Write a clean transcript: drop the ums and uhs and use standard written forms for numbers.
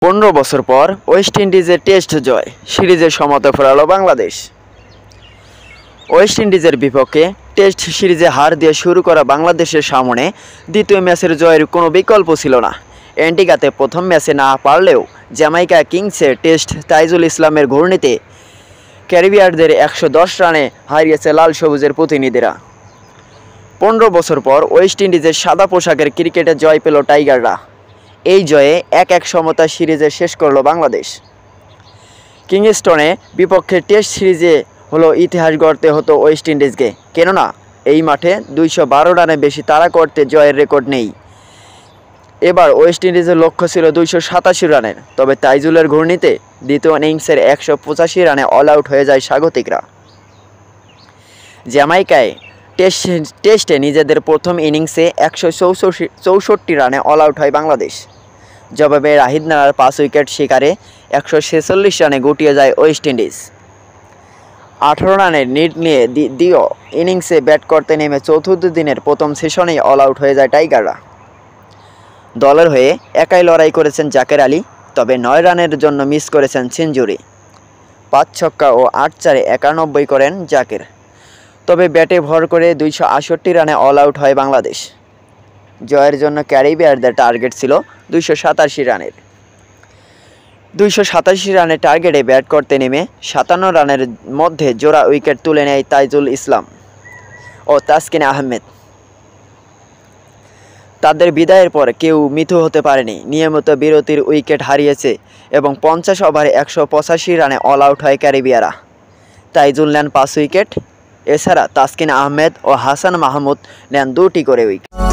15 বছর পর ওয়েস্ট ইন্ডিজের টেস্ট জয়, সিরিজের সমতা ফেরালো বাংলাদেশ। ওয়েস্ট ইন্ডিজের বিপক্ষে টেস্ট সিরিজে হার দিয়ে শুরু করা বাংলাদেশের সামনে দ্বিতীয় ম্যাচের জয়ের কোনো বিকল্প ছিল না। অ্যান্টিগাতে প্রথম ম্যাচে না পারলেও জ্যামাইকা কিংসের টেস্ট তাইজুল ইসলামের ঘূর্ণিতে ক্যারিবিয়ানদের 110 রানে হারিয়েছে লাল সবুজের প্রতিনিধিরা। 15 বছর পর ওয়েস্ট ইন্ডিজের সাদা পোশাকের ক্রিকেটে জয় পেল টাইগাররা। এই জয়ে 1-1 সমতা সিরিজে শেষ করল বাংলাদেশ। কিংস্টনে বিপক্ষে টেস্ট সিরিজে হলো ইতিহাস গড়তে হতো ওয়েস্ট ইন্ডিজকে, কেননা এই মাঠে 212 রানে বেশি তাড়া করতে জয়ের রেকর্ড নেই। এবার ওয়েস্ট ইন্ডিজের লক্ষ্য ছিল 287 রানের, তবে তাইজুলের ঘূর্ণিতে দ্বিতীয় ইনিংসের 185 রানে অল আউট হয়ে যায় স্বাগতিকরা। জ্যামাইকায় টেস্টে নিজেদের প্রথম ইনিংসে 164 রানে অল আউট হয় বাংলাদেশ। জবাবে রাহিদ নারার 5 উইকেট শিকারে 146 রানে গুটিয়ে যায় ওয়েস্ট ইন্ডিজ। 18 রানের লিড নিয়ে দ্বিতীয় ইনিংসে ব্যাট করতে নেমে চতুর্থ দিনের প্রথম সেশনেই অল আউট হয়ে যায় টাইগাররা। দলের হয়ে একাই লড়াই করেছেন জাকের আলী, তবে 9 রানের জন্য মিস করেছেন সেঞ্চুরি। 5 ছক্কা ও 8 চারে 91 করেন জাকের, তবে ব্যাটে ভর করে 268 রানে অল আউট হয় বাংলাদেশ। জয়ের জন্য ক্যারিবিয়ানদের টার্গেট ছিল 287 রানের। 287 রানের টার্গেটে ব্যাট করতে নেমে 57 রানের মধ্যে জোড়া উইকেট তুলে নেয় তাইজুল ইসলাম ও তাসকিন আহমেদ। তাদের বিদায়ের পর কেউ মিথু হতে পারেনি। নিয়মিত বিরতির উইকেট হারিয়েছে এবং 50 ওভারে 185 রানে অল আউট হয় ক্যারিবিয়ানরা। তাইজুল নেন 5 উইকেট, এছাড়া তাসকিন আহমেদ ও হাসান মাহমুদ নেন 2টি করে উইকেট।